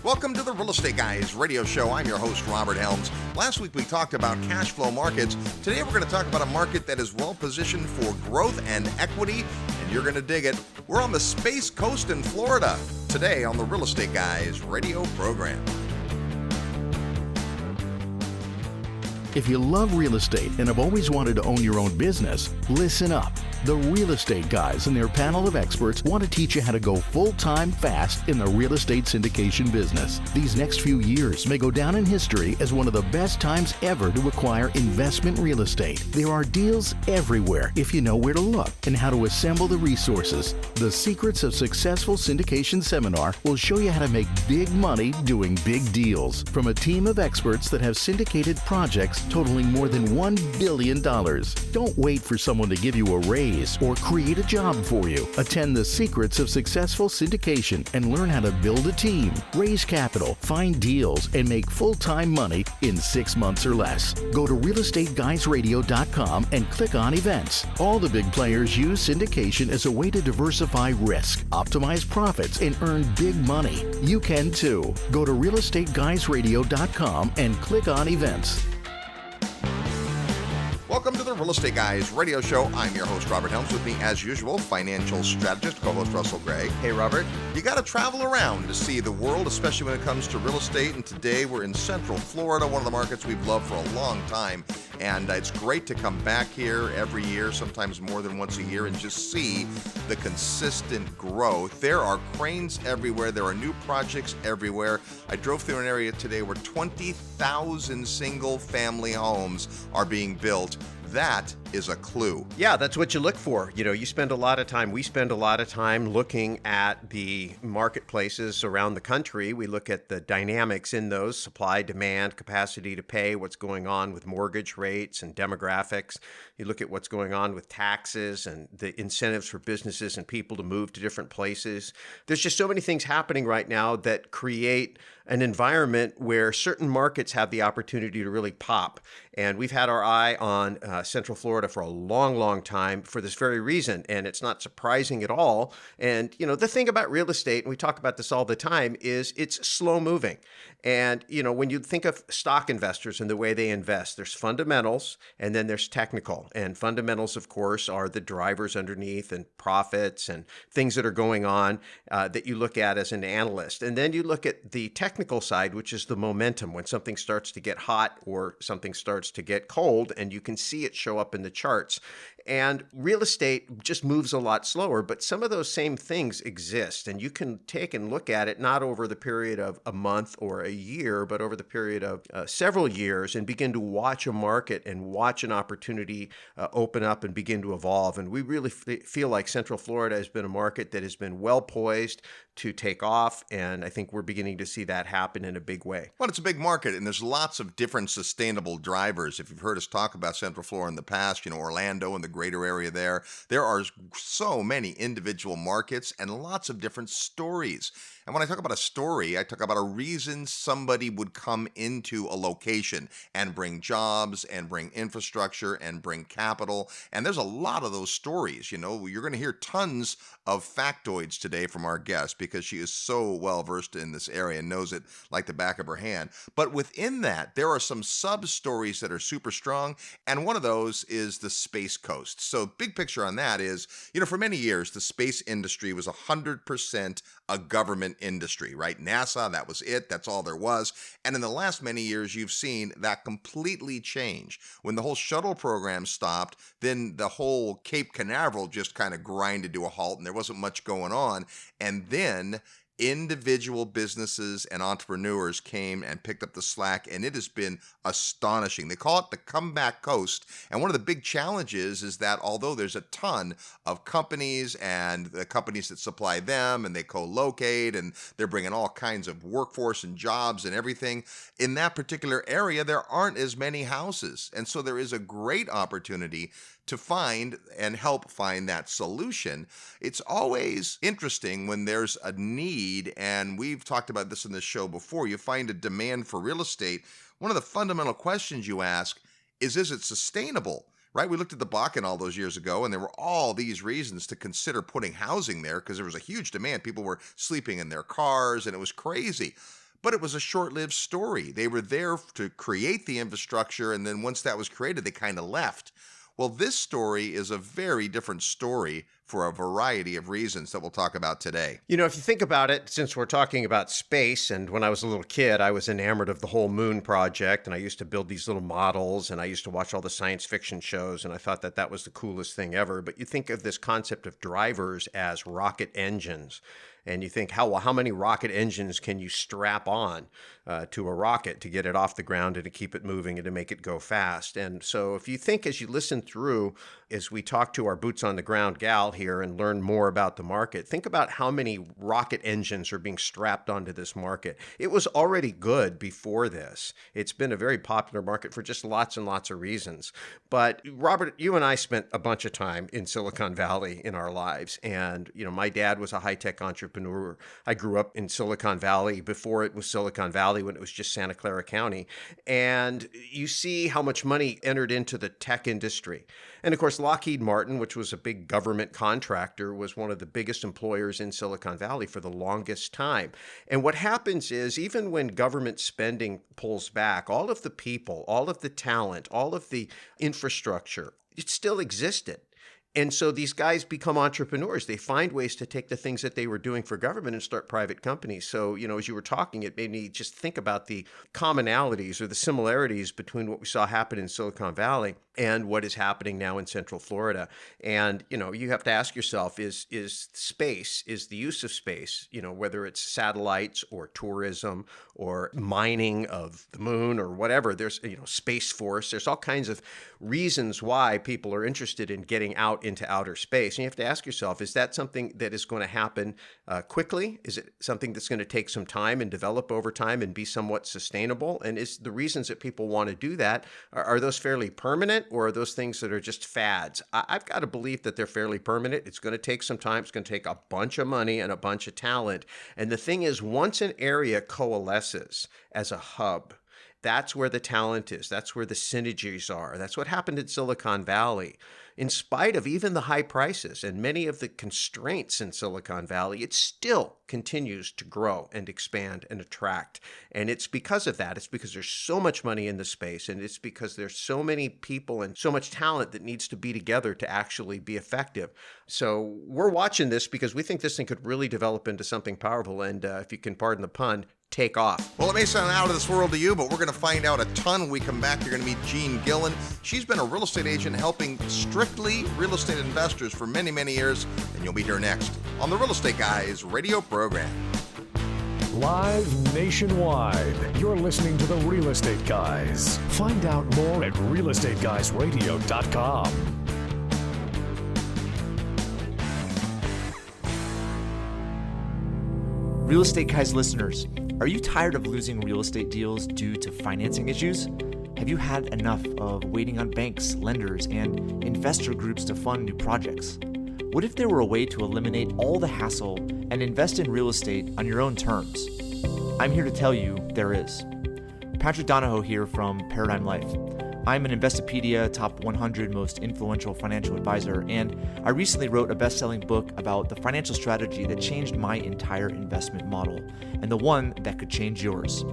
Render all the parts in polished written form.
Welcome to the Real Estate Guys radio show. I'm your host, Robert Helms. Last week we talked about cash flow markets. Today we're going to talk about a market that is well positioned for growth and equity, and you're going to dig it. We're on the Space Coast in Florida today on the Real Estate Guys radio program. If you love real estate and have always wanted to own your own business, listen up. The Real Estate Guys and their panel of experts want to teach you how to go full-time fast in the real estate syndication business. These next few years may go down in history as one of the best times ever to acquire investment real estate. There are deals everywhere if you know where to look and how to assemble the resources. The Secrets of Successful Syndication seminar will show you how to make big money doing big deals from a team of experts that have syndicated projects totaling more than $1 billion. Don't wait for someone to give you a raise or create a job for you. Attend the Secrets of Successful Syndication and learn how to build a team, raise capital, find deals, and make full-time money in 6 months or less. Go to realestateguysradio.com and click on events. All the big players use syndication as a way to diversify risk, optimize profits, and earn big money. You can too. Go to realestateguysradio.com and click on events. Welcome to the Real Estate Guys radio show. I'm your host, Robert Helms. With me, as usual, financial strategist, co-host Russell Gray. Hey, Robert. You got to travel around to see the world, especially when it comes to real estate. And today we're in Central Florida, one of the markets we've loved for a long time. And it's great to come back here every year, sometimes more than once a year, and just see the consistent growth. There are cranes everywhere. There are new projects everywhere. I drove through an area today where 20,000 single-family homes are being built. That is a clue. Yeah, that's what you look for. You know, we spend a lot of time looking at the marketplaces around the country. We look at the dynamics in those, supply, demand, capacity to pay, what's going on with mortgage rates and demographics. You look at what's going on with taxes and the incentives for businesses and people to move to different places. There's just so many things happening right now that create an environment where certain markets have the opportunity to really pop. And we've had our eye on Central Florida for a long, long time for this very reason. And it's not surprising at all. And, you know, the thing about real estate, and we talk about this all the time, is it's slow moving. And, you know, when you think of stock investors and the way they invest, there's fundamentals and then there's technical. And fundamentals, of course, are the drivers underneath and profits and things that are going on that you look at as an analyst. And then you look at the technical side, which is the momentum, when something starts to get hot or something starts to get cold, and you can see it show up in the charts. And real estate just moves a lot slower, but some of those same things exist. And you can take and look at it not over the period of a month or a year, but over the period of several years, and begin to watch a market and watch an opportunity open up and begin to evolve. And we really feel like Central Florida has been a market that has been well poised to take off. And I think we're beginning to see that happen in a big way. Well, it's a big market, and there's lots of different sustainable drivers. If you've heard us talk about Central Florida in the past, you know, Orlando and the greater area there are so many individual markets and lots of different stories. And when I talk about a story, I talk about a reason somebody would come into a location and bring jobs and bring infrastructure and bring capital. And there's a lot of those stories. You know, you're going to hear tons of factoids today from our guest because she is so well versed in this area and knows it like the back of her hand. But within that, there are some sub-stories that are super strong. And one of those is the Space Coast. So big picture on that is, you know, for many years, the space industry was 100% a government industry, right? NASA, that was it. That's all there was. And in the last many years, you've seen that completely change. When the whole shuttle program stopped, then the whole Cape Canaveral just kind of grinded to a halt and there wasn't much going on. And then individual businesses and entrepreneurs came and picked up the slack, and it has been astonishing. They call it the comeback coast. And one of the big challenges is that although there's a ton of companies and the companies that supply them and they co-locate and they're bringing all kinds of workforce and jobs and everything, in that particular area, there aren't as many houses. And so there is a great opportunity to find and help find that solution. It's always interesting when there's a need, and we've talked about this in this show before, you find a demand for real estate. One of the fundamental questions you ask is it sustainable? Right? We looked at the Bakken all those years ago, and there were all these reasons to consider putting housing there because there was a huge demand. People were sleeping in their cars, and it was crazy. But it was a short-lived story. They were there to create the infrastructure, and then once that was created, they kind of left. Well, this story is a very different story for a variety of reasons that we'll talk about today. You know, if you think about it, since we're talking about space, and when I was a little kid, I was enamored of the whole moon project, and I used to build these little models, and I used to watch all the science fiction shows, and I thought that that was the coolest thing ever. But you think of this concept of drivers as rocket engines. And you think, how many rocket engines can you strap on to a rocket to get it off the ground and to keep it moving and to make it go fast? And so if you think as you listen through, as we talk to our boots on the ground gal here and learn more about the market, think about how many rocket engines are being strapped onto this market. It was already good before this. It's been a very popular market for just lots and lots of reasons. But Robert, you and I spent a bunch of time in Silicon Valley in our lives. And, you know, my dad was a high-tech entrepreneur. I grew up in Silicon Valley before it was Silicon Valley, when it was just Santa Clara County. And you see how much money entered into the tech industry. And of course, Lockheed Martin, which was a big government contractor, was one of the biggest employers in Silicon Valley for the longest time. And what happens is, even when government spending pulls back, all of the people, all of the talent, all of the infrastructure, it still existed. And so these guys become entrepreneurs. They find ways to take the things that they were doing for government and start private companies. So, you know, as you were talking, it made me just think about the commonalities or the similarities between what we saw happen in Silicon Valley and what is happening now in Central Florida. And, you know, you have to ask yourself, is space, is the use of space, you know, whether it's satellites or tourism or mining of the moon or whatever, there's, you know, Space Force, there's all kinds of reasons why people are interested in getting out into outer space. And you have to ask yourself, is that something that is going to happen quickly? Is it something that's going to take some time and develop over time and be somewhat sustainable? And is the reasons that people want to do that, are those fairly permanent, or are those things that are just fads? I've got to believe that they're fairly permanent. It's going to take some time. It's going to take a bunch of money and a bunch of talent. And the thing is, once an area coalesces as a hub, that's where the talent is. That's where the synergies are. That's what happened in Silicon Valley. In spite of even the high prices and many of the constraints in Silicon Valley, it still continues to grow and expand and attract. And it's because of that. It's because there's so much money in the space, and it's because there's so many people and so much talent that needs to be together to actually be effective. So we're watching this because we think this thing could really develop into something powerful. And if you can pardon the pun, take off. Well, it may sound out of this world to you, but we're going to find out a ton when we come back. You're going to meet Jean Gillen. She's been a real estate agent helping strictly real estate investors for many, many years, and you'll meet her next on the Real Estate Guys radio program. Live nationwide, you're listening to the Real Estate Guys. Find out more at realestateguysradio.com. Real Estate Guys listeners, are you tired of losing real estate deals due to financing issues? Have you had enough of waiting on banks, lenders, and investor groups to fund new projects? What if there were a way to eliminate all the hassle and invest in real estate on your own terms? I'm here to tell you there is. Patrick Donahoe here from Paradigm Life. I'm an Investopedia Top 100 Most Influential Financial Advisor, and I recently wrote a best-selling book about the financial strategy that changed my entire investment model, and the one that could change yours.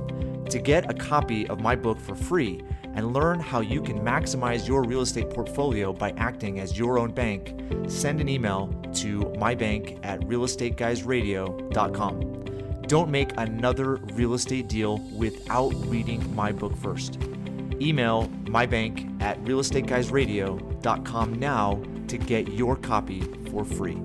To get a copy of my book for free and learn how you can maximize your real estate portfolio by acting as your own bank, send an email to mybank@realestateguysradio.com. Don't make another real estate deal without reading my book first. Email mybank@realestateguysradio.com now to get your copy for free.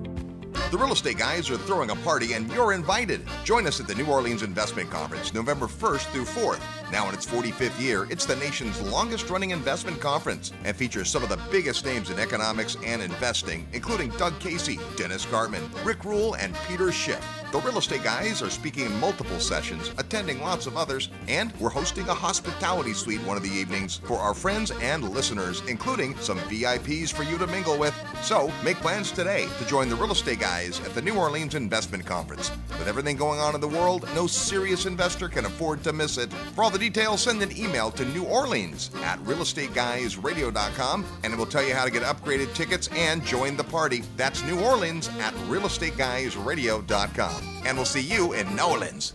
The Real Estate Guys are throwing a party, and you're invited. Join us at the New Orleans Investment Conference, November 1st through 4th. Now in its 45th year, it's the nation's longest-running investment conference and features some of the biggest names in economics and investing, including Doug Casey, Dennis Gartman, Rick Rule, and Peter Schiff. The Real Estate Guys are speaking in multiple sessions, attending lots of others, and we're hosting a hospitality suite one of the evenings for our friends and listeners, including some VIPs for you to mingle with. So make plans today to join the Real Estate Guys at the New Orleans Investment Conference. With everything going on in the world, no serious investor can afford to miss it. For all the details, send an email to neworleans@realestateguysradio.com, and it will tell you how to get upgraded tickets and join the party. That's neworleans@realestateguysradio.com. And we'll see you in New Orleans.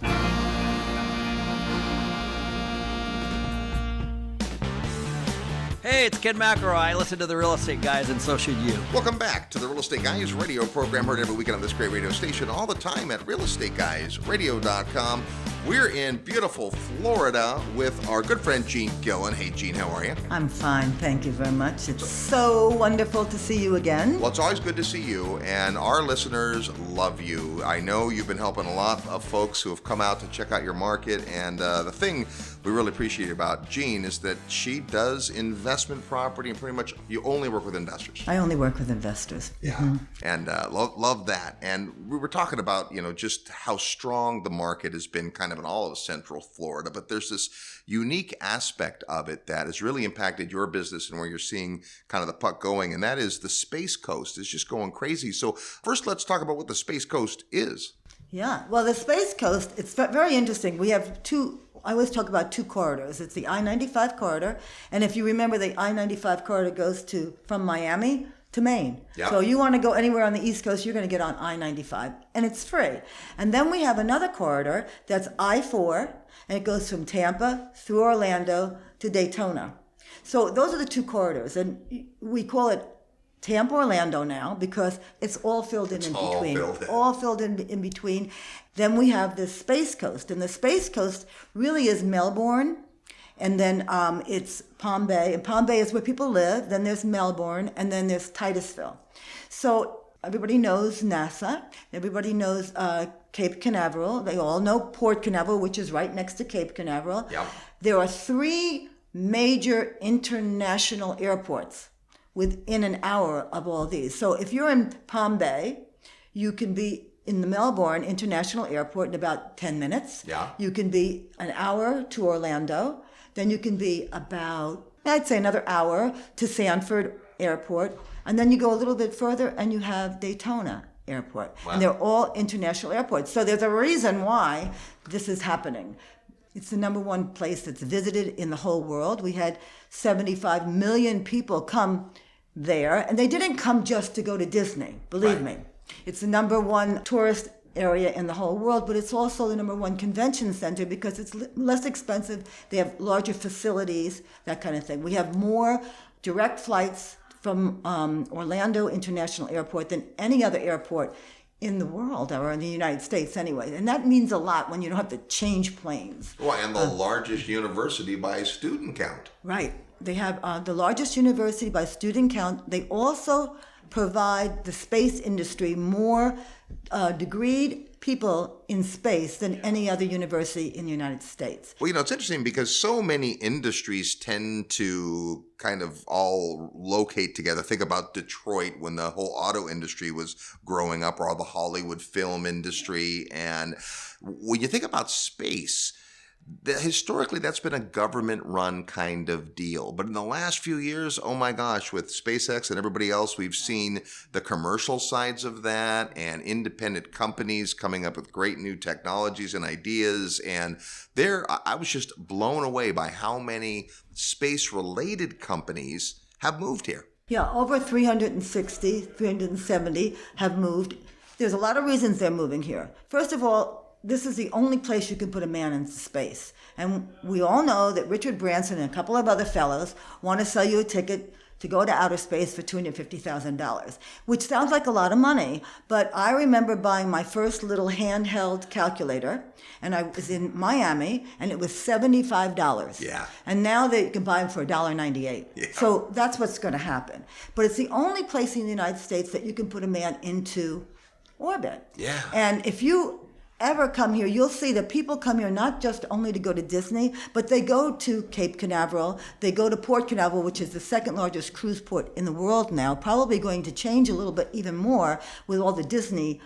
Hey, it's Ken McElroy. I listen to the Real Estate Guys, and so should you. Welcome back to the Real Estate Guys radio program, heard every weekend on this great radio station, all the time at realestateguysradio.com. We're in beautiful Florida with our good friend Gene Gillen. Hey, Gene, how are you? I'm fine, thank you very much. It's so wonderful to see you again. Well, it's always good to see you, and our listeners love you. I know you've been helping a lot of folks who have come out to check out your market, and the thing we really appreciate about Jean is that she does investment property, and pretty much you only work with investors. I only work with investors. Yeah, and love that. And we were talking about, just how strong the market has been kind of in all of Central Florida, but there's this unique aspect of it that has really impacted your business and where you're seeing kind of the puck going, and that is the Space Coast is just going crazy. So first, let's talk about what the Space Coast is. Yeah, well, the Space Coast, it's very interesting. We have I always talk about two corridors. It's the I-95 corridor, and if you remember, the I-95 corridor goes from Miami to Maine. Yep. So you want to go anywhere on the East Coast, you're going to get on I-95, and it's free. And then we have another corridor that's I-4, and it goes from Tampa through Orlando to Daytona. So those are the two corridors, and we call it Tampa Orlando now because it's all filled in between. All filled in between. Then we have the Space Coast, and the Space Coast really is Melbourne, and then it's Palm Bay, and Palm Bay is where people live. Then there's Melbourne, and then there's Titusville. So everybody knows NASA. Everybody knows Cape Canaveral. They all know Port Canaveral, which is right next to Cape Canaveral. Yep. There are 3 major international airports within an hour of all these. So if you're in Palm Bay, you can be in the Melbourne International Airport in about 10 minutes. Yeah. You can be an hour to Orlando. Then you can be about, I'd say, another hour to Sanford Airport. And then you go a little bit further and you have Daytona Airport. Wow. And they're all international airports. So there's a reason why this is happening. It's the number one place that's visited in the whole world. We had 75 million people come there, and they didn't come just to go to Disney, believe me. It's the number one tourist area in the whole world, but it's also the number one convention center because it's less expensive. They have larger facilities, that kind of thing. We have more direct flights from Orlando International Airport than any other airport in the world, or in the United States anyway. And that means a lot when you don't have to change planes. Well, and the largest university by student count. Right. They have the largest university by student count. They also provide the space industry more degreed people in space than any other university in the United States. Well, it's interesting because so many industries tend to kind of all locate together. Think about Detroit when the whole auto industry was growing up, or the Hollywood film industry. And when you think about space, historically, that's been a government-run kind of deal. But in the last few years, oh my gosh, with SpaceX and everybody else, we've seen the commercial sides of that and independent companies coming up with great new technologies and ideas. And I was just blown away by how many space-related companies have moved here. Yeah, over 360, 370 have moved. There's a lot of reasons they're moving here. First of all, this is the only place you can put a man into space. And we all know that Richard Branson and a couple of other fellows want to sell you a ticket to go to outer space for $250,000, which sounds like a lot of money. But I remember buying my first little handheld calculator, and I was in Miami, and it was $75. Yeah. And now you can buy them for $1.98. Yeah. So that's what's going to happen. But it's the only place in the United States that you can put a man into orbit. Yeah. And if you ever come here, you'll see that people come here not just only to go to Disney, but they go to Cape Canaveral, they go to Port Canaveral, which is the second largest cruise port in the world now, probably going to change a little bit even more with all the Disney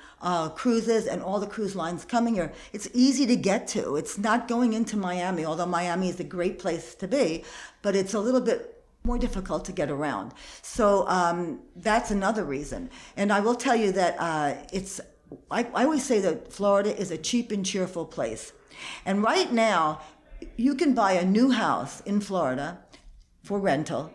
cruises and all the cruise lines coming here. It's easy to get to. It's not going into Miami, although Miami is a great place to be, but it's a little bit more difficult to get around. So that's another reason. And I will tell you that I always say that Florida is a cheap and cheerful place. And right now, you can buy a new house in Florida for rental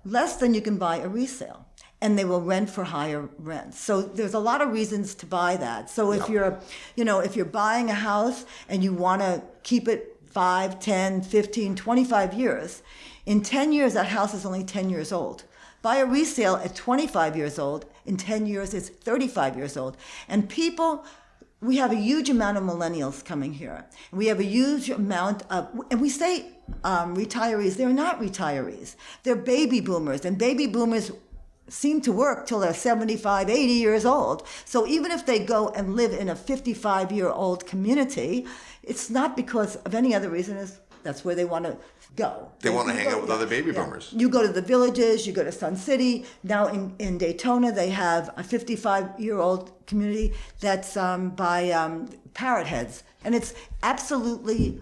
less than you can buy a resale. And they will rent for higher rents. So there's a lot of reasons to buy that. So if you're buying a house and you want to keep it 5, 10, 15, 25 years. In 10 years, that house is only 10 years old. Buy a resale at 25 years old. In 10 years, it's 35 years old. And people, we have a huge amount of millennials coming here. We have a huge amount of, and we say retirees, they're not retirees. They're baby boomers, and baby boomers seem to work till they're 75, 80 years old. So even if they go and live in a 55-year-old community, it's not because of any other reason, that's where they want to go. They want to hang out with other baby boomers. You go to the Villages, you go to Sun City. Now in Daytona, they have a 55-year-old community that's by Parrot Heads. And it's absolutely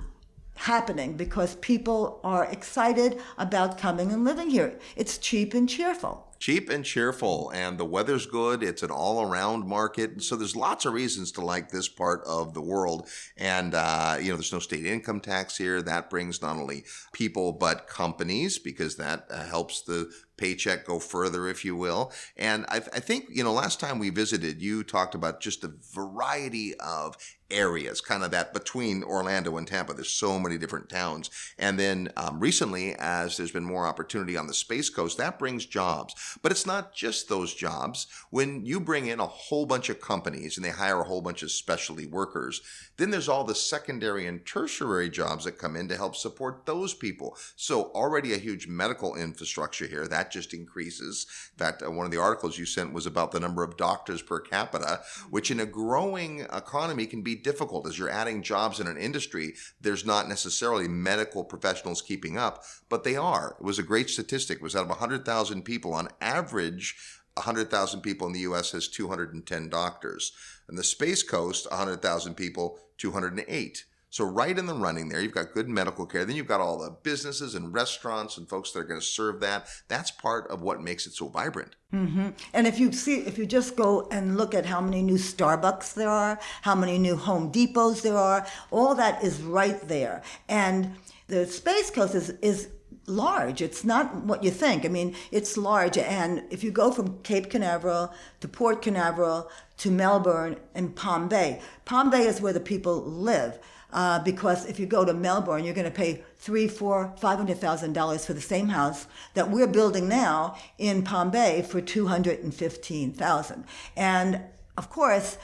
happening because people are excited about coming and living here. It's cheap and cheerful. Cheap and cheerful, and the weather's good. It's an all-around market, so there's lots of reasons to like this part of the world. And there's no state income tax here. That brings not only people but companies, because that helps the paycheck go further, if you will. And I think, last time we visited, you talked about just the variety of areas, kind of that between Orlando and Tampa. There's so many different towns. And then recently, as there's been more opportunity on the Space Coast, that brings jobs. But it's not just those jobs. When you bring in a whole bunch of companies and they hire a whole bunch of specialty workers, then there's all the secondary and tertiary jobs that come in to help support those people. So already a huge medical infrastructure here. That just increases. In fact, one of the articles you sent was about the number of doctors per capita, which in a growing economy can be difficult. As you're adding jobs in an industry, there's not necessarily medical professionals keeping up, but they are. It was a great statistic. It was out of 100,000 people, on average, 100,000 people in the U.S. has 210 doctors. And the Space Coast, 100,000 people, 208. So right in the running there, you've got good medical care. Then you've got all the businesses and restaurants and folks that are going to serve that. That's part of what makes it so vibrant. Mm-hmm. And if you just go and look at how many new Starbucks there are, how many new Home Depots there are, all that is right there. And the Space Coast is large. It's not what you think. I mean, it's large. And if you go from Cape Canaveral to Port Canaveral to Melbourne and Palm Bay is where the people live. Because if you go to Melbourne, you're going to pay $300,000, $400,000, $500,000 for the same house that we're building now in Palm Bay for $215,000. And of course,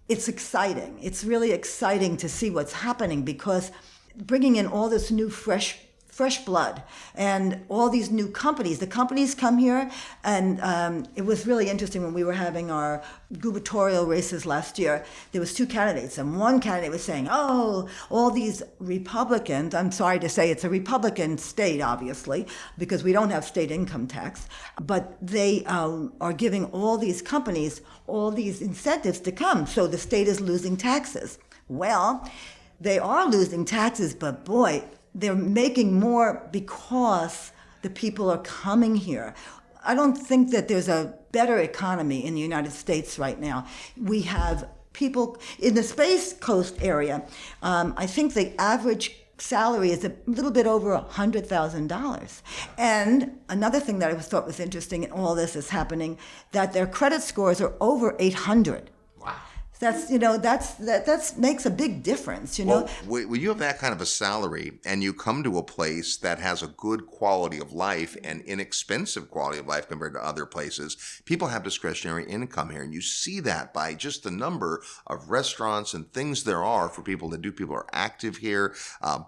it's exciting. It's really exciting to see what's happening, because bringing in all this new fresh blood and all these new companies. The companies come here, and it was really interesting when we were having our gubernatorial races last year. There was two candidates, and one candidate was saying, oh, all these Republicans, I'm sorry to say it's a Republican state, obviously, because we don't have state income tax, but they are giving all these companies all these incentives to come, so the state is losing taxes. Well, they are losing taxes, but boy, they're making more because the people are coming here. I don't think that there's a better economy in the United States right now. We have people in the Space Coast area. I think the average salary is a little bit over $100,000. And another thing that I thought was interesting in all this is happening, that their credit scores are over 800. That makes a big difference, Well, when you have that kind of a salary and you come to a place that has a good quality of life and inexpensive quality of life compared to other places, people have discretionary income here. And you see that by just the number of restaurants and things there are for people to do. People are active here,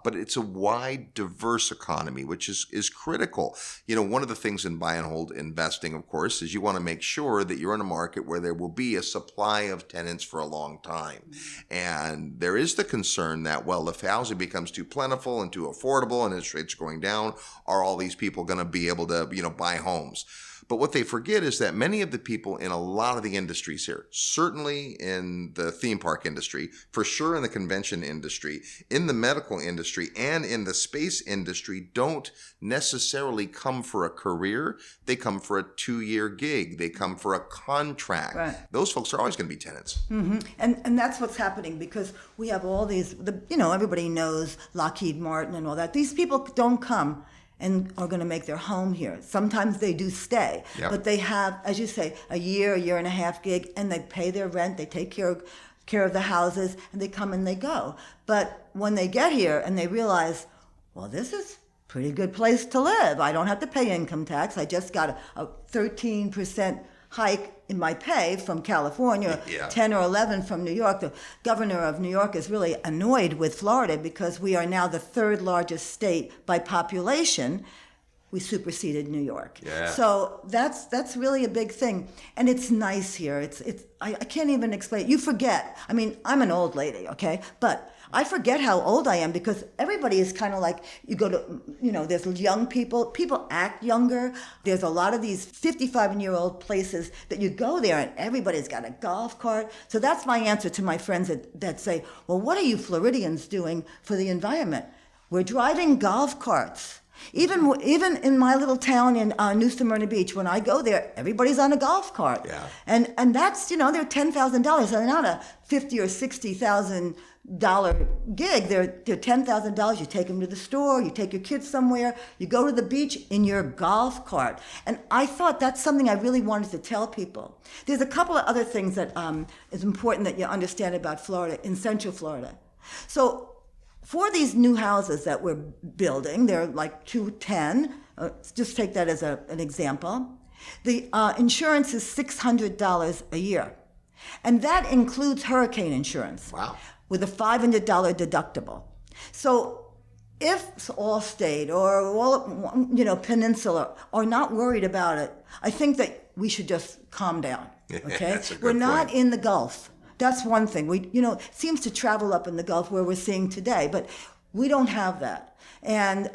but it's a wide, diverse economy, which is critical. One of the things in buy and hold investing, of course, is you want to make sure that you're in a market where there will be a supply of tenants for a long time. And there is the concern that, well, if housing becomes too plentiful and too affordable and interest rates are going down, are all these people going to be able to, buy homes? But what they forget is that many of the people in a lot of the industries here, certainly in the theme park industry, for sure in the convention industry, in the medical industry, and in the space industry, don't necessarily come for a career. They come for a 2-year gig. They come for a contract. Right. Those folks are always going to be tenants. Mm-hmm. And that's what's happening, because we have all these, everybody knows Lockheed Martin and all that. These people don't come and are going to make their home here. Sometimes they do stay, Yep. but they have, as you say, a year and a half gig, and they pay their rent, they take care care of the houses, and they come and they go. But when they get here and they realize, well, this is a pretty good place to live. I don't have to pay income tax. I just got a 13% hike in my pay from California, 10 or 11 from New York. The governor of New York is really annoyed with Florida because we are now the third largest state by population. We superseded New York. Yeah. So that's really a big thing. And it's nice here. I can't even explain it. You forget. I mean, I'm an old lady, okay? But I forget how old I am because everybody is kind of like, you go to, there's young people act younger. There's a lot of these 55-year-old places that you go there and everybody's got a golf cart. So that's my answer to my friends that say, well, what are you Floridians doing for the environment? We're driving golf carts. Even in my little town in New Smyrna Beach, when I go there, everybody's on a golf cart. Yeah. And that's, they're $10,000. They're not a $50,000 or $60,000 gig. They're $10,000. You take them to the store, you take your kids somewhere, you go to the beach in your golf cart. And I thought that's something I really wanted to tell people. There's a couple of other things that is important that you understand about Florida, in Central Florida. So for these new houses that we're building, they're like 210, just take that as an example. The insurance is $600 a year. And that includes hurricane insurance. Wow. With a $500 deductible. So if Allstate or Peninsula are not worried about it, I think that we should just calm down. Okay? That's a good We're not point. in the Gulf. That's one thing. It seems to travel up in the Gulf where we're seeing today, but we don't have that. And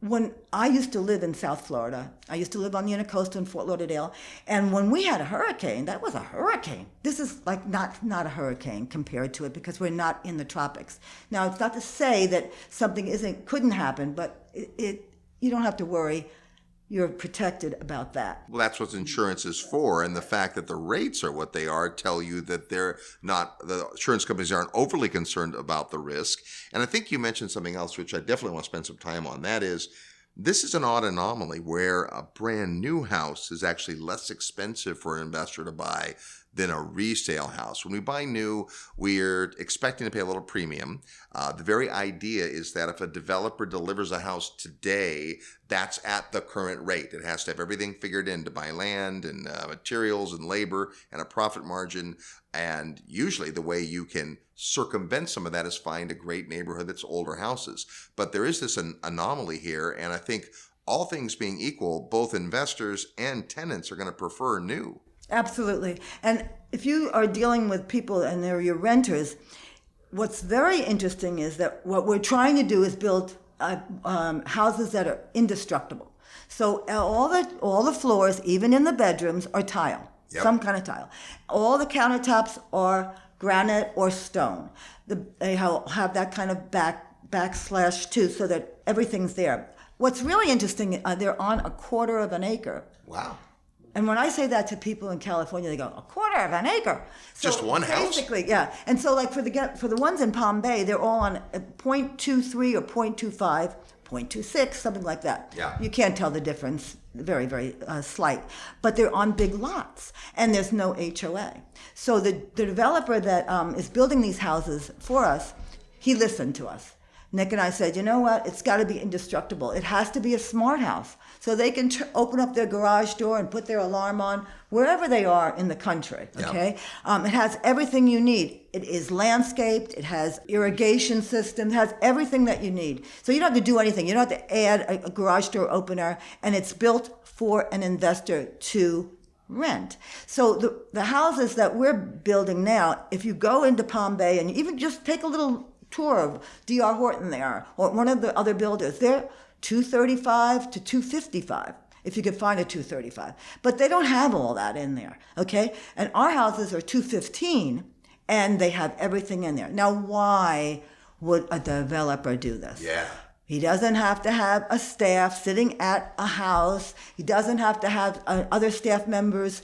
when I used to live in South Florida, I used to live on the Intercoastal in Fort Lauderdale, and when we had a hurricane, that was a hurricane. This is like not a hurricane compared to it because we're not in the tropics. Now, it's not to say that something couldn't happen, but you don't have to worry. You're protected about that. Well, that's what insurance is for, and the fact that the rates are what they are tell you that the insurance companies aren't overly concerned about the risk. And I think you mentioned something else, which I definitely want to spend some time on. That is, this is an odd anomaly where a brand new house is actually less expensive for an investor to buy than a resale house. When we buy new, we're expecting to pay a little premium. The very idea is that if a developer delivers a house today, that's at the current rate. It has to have everything figured in to buy land and materials and labor and a profit margin. And usually the way you can circumvent some of that is find a great neighborhood that's older houses. But there is this anomaly here, and I think all things being equal, both investors and tenants are going to prefer new. Absolutely. And if you are dealing with people and they're your renters, what's very interesting is that what we're trying to do is build houses that are indestructible. So all the floors, even in the bedrooms, are tile, some kind of tile. All the countertops are granite or stone. They have that kind of backslash too, so that everything's there. What's really interesting, they're on 1/4 of an acre. Wow. And when I say that to people in California, they go, 1/4 of an acre. So Just one house? Basically, yeah. And so like for the ones in Palm Bay, they're all on 0.23 or 0.25, 0.26, something like that. Yeah. You can't tell the difference, very, very slight. But they're on big lots, and there's no HOA. So the developer that is building these houses for us, he listened to us. Nick and I said, you know what? It's got to be indestructible. It has to be a smart house. So they can open up their garage door and put their alarm on wherever they are in the country, okay? It has everything you need. It is landscaped. It has irrigation system. It has everything that you need. So you don't have to do anything. You don't have to add a garage door opener. And it's built for an investor to rent. So the houses that we're building now, if you go into Palm Bay and even just take a little tour of D.R. Horton there or one of the other builders, they're $235 to $255 if you could find a $235, but they don't have all that in there, okay? And our houses are $215 and they have everything in there. Now, why would a developer do this? Yeah. He doesn't have to have a staff sitting at a house. He doesn't have to have other staff members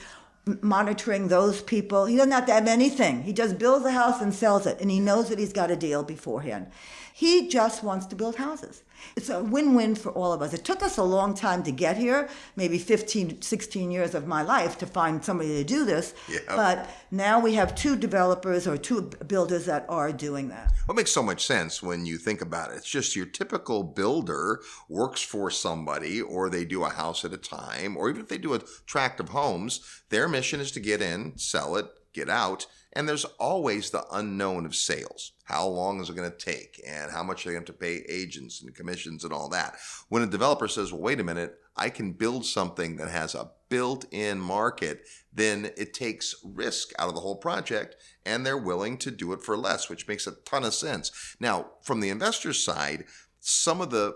monitoring those people. He doesn't have to have anything. He just builds a house and sells it, and he knows that he's got a deal beforehand. He just wants to build houses. It's a win-win for all of us. It took us a long time to get here, maybe 15, 16 years of my life to find somebody to do this. Yeah. But now we have 2 developers or 2 builders that are doing that. Well, it makes so much sense when you think about it. It's just your typical builder works for somebody, or they do a house at a time, or even if they do a tract of homes, their mission is to get in, sell it, get out, and there's always the unknown of sales. How long is it going to take, and how much are they going to have to pay agents and commissions and all that? When a developer says, well, wait a minute, I can build something that has a built-in market, then it takes risk out of the whole project, and they're willing to do it for less, which makes a ton of sense. Now, from the investor's side, some of the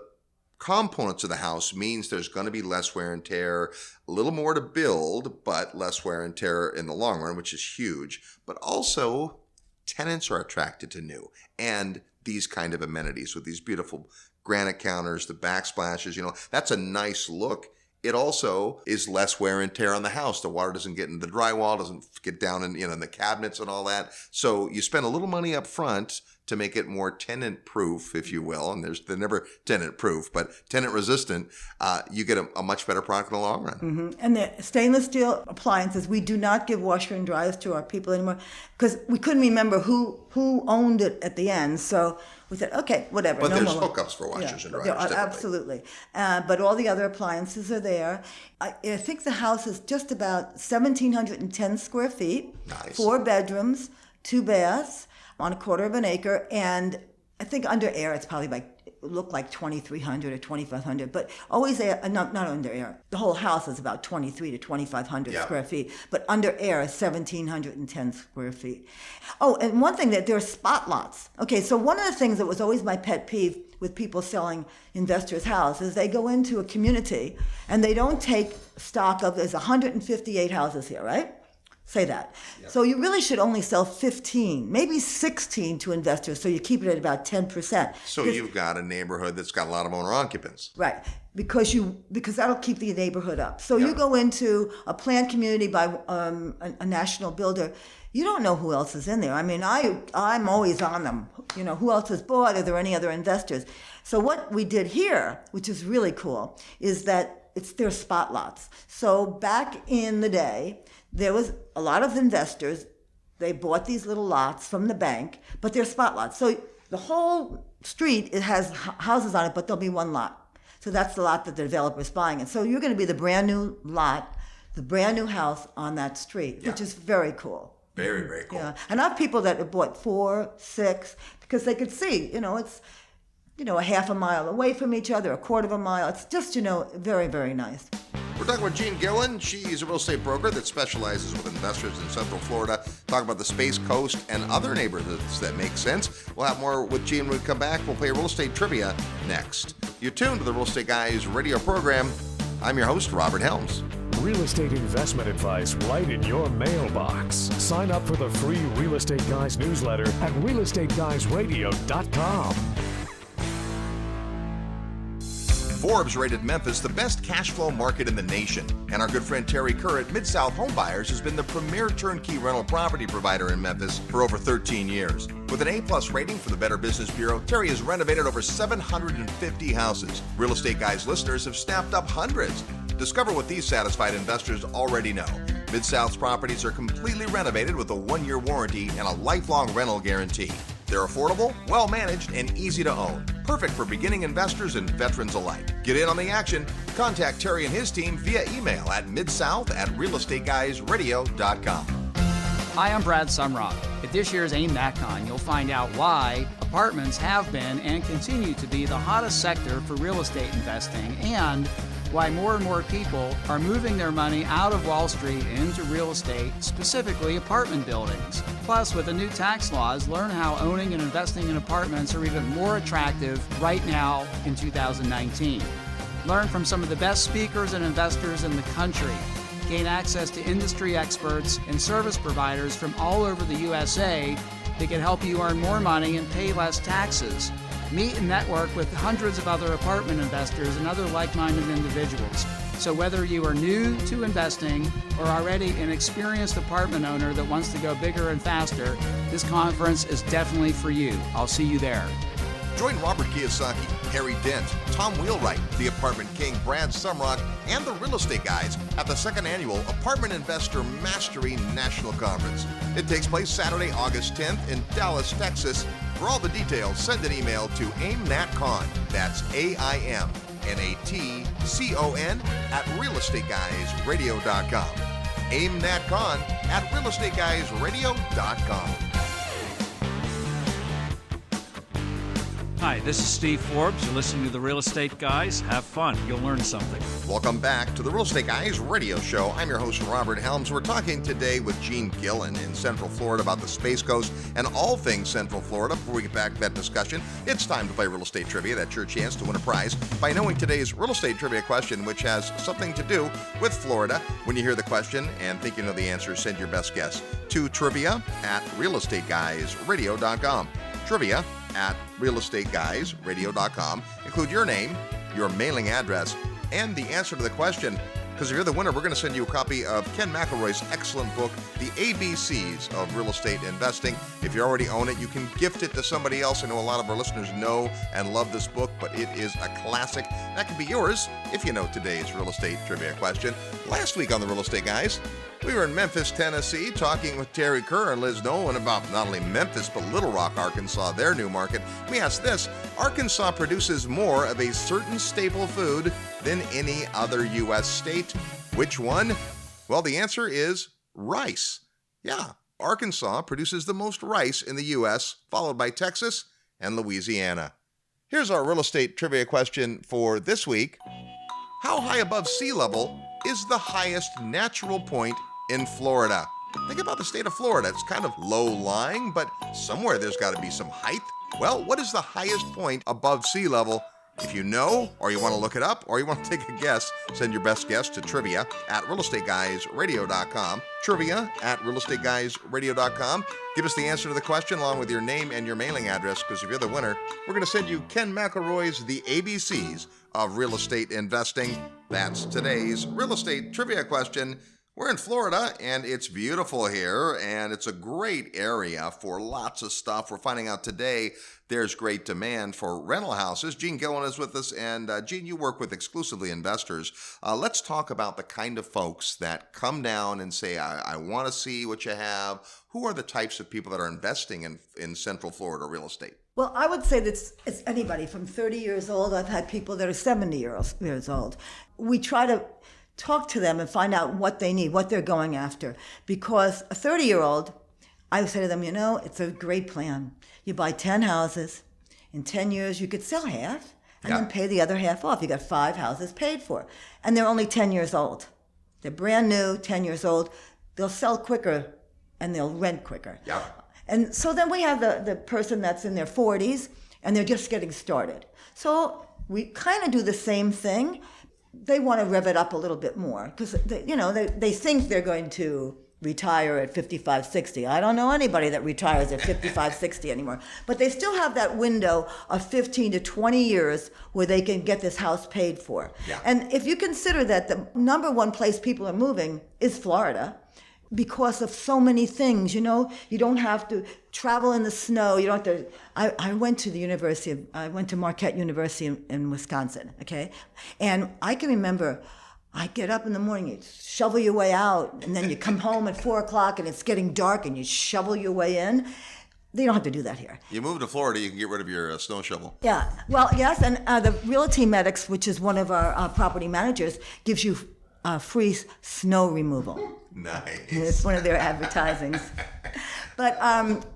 components of the house means there's going to be less wear and tear, a little more to build, but less wear and tear in the long run, which is huge. But also, tenants are attracted to new and these kind of amenities with these beautiful granite counters, the backsplashes, that's a nice look. It also is less wear and tear on the house. The water doesn't get in the drywall, doesn't get down in the cabinets and all that. So you spend a little money up front to make it more tenant proof, if you will. And they're never tenant proof, but tenant resistant. You get a much better product in the long run. Mm-hmm. And the stainless steel appliances, we do not give washer and dryers to our people anymore because we couldn't remember who owned it at the end. So we said, okay, whatever. But no there's more. hookups for washers and dryers. There are, typically. absolutely. But all the other appliances are there. I think the house is just about 1,710 square feet. Nice. 4 bedrooms, 2 baths on a quarter of an acre. And I think under air, it's probably look like 2,300 or 2,500, but always air, not under air. The whole house is about 23 to 2,500 square feet, but under air is 1,710 square feet. Oh, and one thing, that there are spot lots. Okay, so one of the things that was always my pet peeve with people selling investors' houses is they go into a community and they don't take stock of, there's 158 houses here, right? Say that. Yep. So you really should only sell 15, maybe 16 to investors, so you keep it at about 10%. So you've got a neighborhood that's got a lot of owner occupants. Right, because that'll keep the neighborhood up. So you go into a planned community by a national builder, you don't know who else is in there. I mean, I'm always on them. Who else has bought? Are there any other investors? So what we did here, which is really cool, is that they're spot lots. So back in the day, there was a lot of investors. They bought these little lots from the bank, but they're spot lots. So the whole street, it has houses on it, but there'll be one lot. So that's the lot that the developer is buying. And so you're going to be the brand new lot, the brand new house on that street, which is very cool. Very, very cool. Yeah. And I have people that have bought 4, 6, because they could see, it's, a half a mile away from each other, a quarter of a mile. It's just, very, very nice. We're talking with Jean Gillen. She's a real estate broker that specializes with investors in Central Florida. Talking about the Space Coast and other neighborhoods that make sense. We'll have more with Jean when we come back. We'll play real estate trivia next. You're tuned to the Real Estate Guys radio program. I'm your host, Robert Helms. Real estate investment advice right in your mailbox. Sign up for the free Real Estate Guys newsletter at realestateguysradio.com. Forbes rated Memphis the best cash flow market in the nation. And our good friend Terry Kerr at Mid-South Home Buyers has been the premier turnkey rental property provider in Memphis for over 13 years. With an A+ rating from the Better Business Bureau, Terry has renovated over 750 houses. Real Estate Guys listeners have snapped up hundreds. Discover what these satisfied investors already know. Mid-South's properties are completely renovated with a 1-year warranty and a lifelong rental guarantee. They're affordable, well-managed, and easy to own. Perfect for beginning investors and veterans alike. Get in on the action. Contact Terry and his team via email at midsouth@realestateguysradio.com. Hi, I'm Brad Sumrock. At this year's AIM-MACCON, you'll find out why apartments have been and continue to be the hottest sector for real estate investing, and why more and more people are moving their money out of Wall Street into real estate, specifically apartment buildings. Plus, with the new tax laws, learn how owning and investing in apartments are even more attractive right now in 2019. Learn from some of the best speakers and investors in the country. Gain access to industry experts and service providers from all over the USA that can help you earn more money and pay less taxes. Meet and network with hundreds of other apartment investors and other like-minded individuals. So whether you are new to investing or already an experienced apartment owner that wants to go bigger and faster, this conference is definitely for you. I'll see you there. Join Robert Kiyosaki, Harry Dent, Tom Wheelwright, the Apartment King, Brad Sumrock, and the Real Estate Guys at the second annual Apartment Investor Mastery National Conference. It takes place Saturday, August 10th in Dallas, Texas. For all the details, send an email to aimnatcon, that's AIMNATCON, at realestateguysradio.com. aimnatcon at realestateguysradio.com. Hi, this is Steve Forbes. You're listening to The Real Estate Guys. Have fun. You'll learn something. Welcome back to the Real Estate Guys radio show. I'm your host, Robert Helms. We're talking today with Gene Gillen in Central Florida about the Space Coast and all things Central Florida. Before we get back to that discussion, it's time to play Real Estate Trivia. That's your chance to win a prize by knowing today's Real Estate Trivia question, which has something to do with Florida. When you hear the question and think you know the answer, send your best guess to trivia at realestateguysradio.com. Trivia at realestateguysradio.com. Include your name, your mailing address, and the answer to the question. Because if you're the winner, we're going to send you a copy of Ken McElroy's excellent book, The ABCs of Real Estate Investing. If you already own it, you can gift it to somebody else. I know a lot of our listeners know and love this book, but it is a classic. That could be yours if you know today's real estate trivia question. Last week on the Real Estate Guys, we were in Memphis, Tennessee, talking with Terry Kerr and Liz Nolan about not only Memphis, but Little Rock, Arkansas, their new market. We asked this: Arkansas produces more of a certain staple food than any other U.S. state. Which one? Well, the answer is rice. Yeah, Arkansas produces the most rice in the U.S., followed by Texas and Louisiana. Here's our real estate trivia question for this week. How high above sea level is the highest natural point in Florida? Think about the state of Florida. It's kind of low-lying, but somewhere there's got to be some height. Well, what is the highest point above sea level? If you know, or you want to look it up, or you want to take a guess, send your best guess to trivia at realestateguysradio.com. Trivia at realestateguysradio.com. Give us the answer to the question along with your name and your mailing address, because if you're the winner, we're going to send you Ken McElroy's The ABCs of Real Estate Investing. That's today's real estate trivia question. We're in Florida, and it's beautiful here, and it's a great area for lots of stuff. We're finding out today there's great demand for rental houses. Gene Gillen is with us, and Gene, you work with exclusively investors. Let's talk about the kind of folks that come down and say, I want to see what you have. Who are the types of people that are investing in Central Florida real estate? Well, I would say that it's anybody from 30 years old. I've had people that are 70 years old. We try to talk to them and find out what they need, what they're going after. Because a 30-year-old, I say to them, it's a great plan. You buy 10 houses. In 10 years, you could sell half and then pay the other half off. You got 5 houses paid for. And they're only 10 years old. They're brand new, 10 years old. They'll sell quicker and they'll rent quicker. Yeah. And so then we have the person that's in their 40s and they're just getting started. So we kind of do the same thing. They want to rev it up a little bit more because they think they're going to retire at 55, 60. I don't know anybody that retires at 55, 60 anymore. But they still have that window of 15 to 20 years where they can get this house paid for. Yeah. And if you consider that the number one place people are moving is Florida, because of so many things, you don't have to travel in the snow. You don't have to. I went to Marquette University in Wisconsin, okay? And I can remember, I get up in the morning, you shovel your way out, and then you come home at 4 o'clock and it's getting dark and you shovel your way in. They don't have to do that here. You move to Florida, you can get rid of your snow shovel. Yeah, well, yes, and the Realty Medics, which is one of our property managers, gives you free snow removal. Nice. It's one of their advertisings. But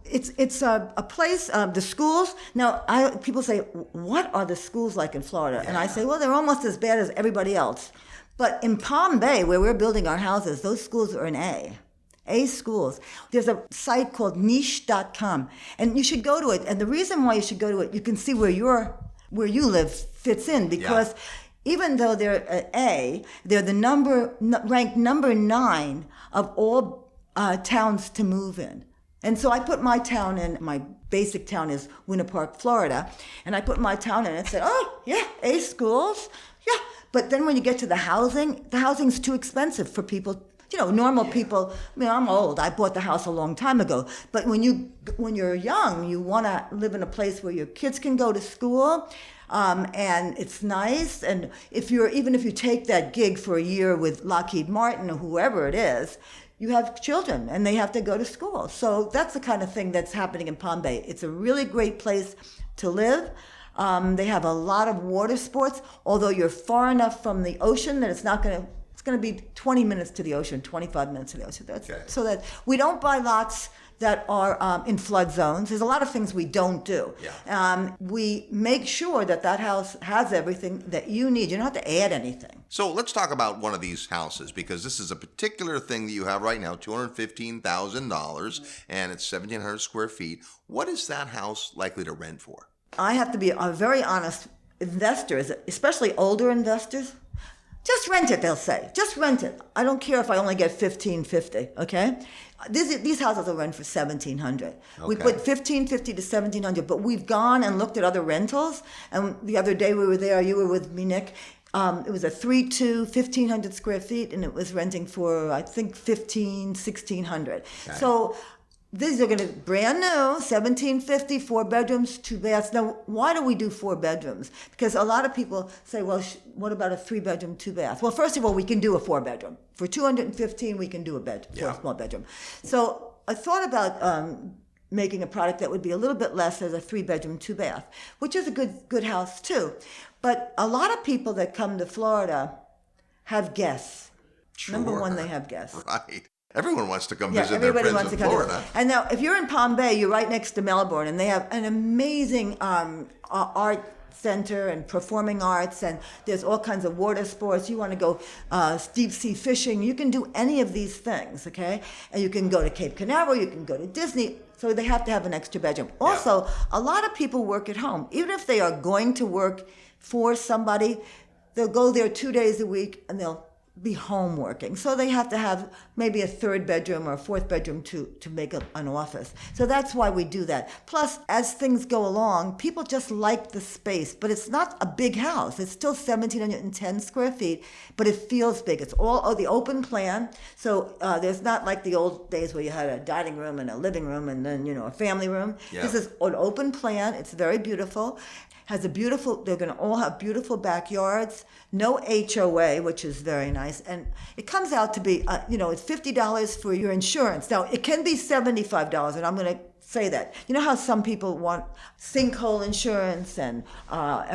it's a place, the schools. Now, people say, what are the schools like in Florida? Yeah. And I say, well, they're almost as bad as everybody else. But in Palm Bay, where we're building our houses, those schools are an A schools. There's a site called niche.com, and you should go to it. And the reason why you should go to it, you can see where you live fits in, because even though they're they're ranked number 9 of all towns to move in. And so I put my town in. My basic town is Winter Park, Florida, and I put my town in and said, oh yeah, A schools, yeah. But then when you get to the housing's too expensive for people. Normal people. I mean, I'm old. I bought the house a long time ago. But when you're young, you want to live in a place where your kids can go to school, and it's nice. And even if you take that gig for a year with Lockheed Martin or whoever it is, you have children and they have to go to school. So that's the kind of thing that's happening in Palm Bay. It's a really great place to live. They have a lot of water sports, although you're far enough from the ocean that it's going to be 20 minutes to the ocean, 25 minutes to the ocean. So that we don't buy lots that are in flood zones. There's a lot of things we don't do. Yeah. We make sure that house has everything that you need. You don't have to add anything. So let's talk about one of these houses, because this is a particular thing that you have right now, $215,000, and it's 1,700 square feet. What is that house likely to rent for? I have to be very honest. Investors, especially older investors, just rent it, they'll say. Just rent it. I don't care if I only get $1,550, okay? These houses will rent for $1,700. Okay. We put $1,550 to $1,700, but we've gone and looked at other rentals, and the other day we were there, you were with me, Nick. It was a 3-2, 1,500 square feet, and it was renting for, I think, $1,600. Okay. So these are going to brand new, $1,750, 4 bedrooms, 2 baths. Now, why do we do 4 bedrooms? Because a lot of people say, well, what about a 3-bedroom, 2 bath? Well, first of all, we can do a 4-bedroom. For $215,000, we can do a small bedroom. So I thought about making a product that would be a little bit less as a 3-bedroom, 2 bath, which is a good house too. But a lot of people that come to Florida have guests. Sure. Number one, they have guests. Right. Everyone wants to come visit their friends in Florida. And now, if you're in Palm Bay, you're right next to Melbourne, and they have an amazing art center and performing arts, and there's all kinds of water sports. You want to go deep sea fishing, you can do any of these things, okay? And you can go to Cape Canaveral, you can go to Disney. So they have to have an extra bedroom. Also, a lot of people work at home. Even if they are going to work for somebody, they'll go there 2 days a week and they'll be home working. So they have to have maybe a 3rd bedroom or a 4th bedroom to make an office. So that's why we do that. Plus, as things go along, people just like the space, but it's not a big house. It's still 1,710 square feet, but it feels big. It's all the open plan. So there's not like the old days where you had a dining room and a living room and then, a family room. Yeah. This is an open plan. It's very beautiful. They're going to all have beautiful backyards, no HOA, which is very nice. And it comes out to be, it's $50 for your insurance. Now, it can be $75, and I'm going to say that. You know how some people want sinkhole insurance? And, I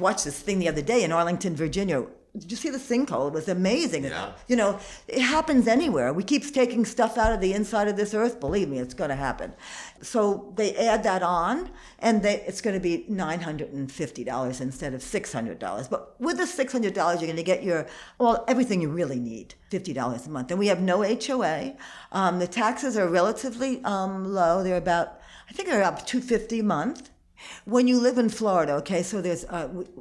watched this thing the other day in Arlington, Virginia. Did you see the sinkhole? It was amazing. Yeah. It happens anywhere. We keep taking stuff out of the inside of this earth. Believe me, it's going to happen. So they add that on, and it's going to be $950 instead of $600. But with the $600, you're going to get everything you really need, $50 a month. And we have no HOA. The taxes are relatively low. They're about $250 a month. When you live in Florida, okay, so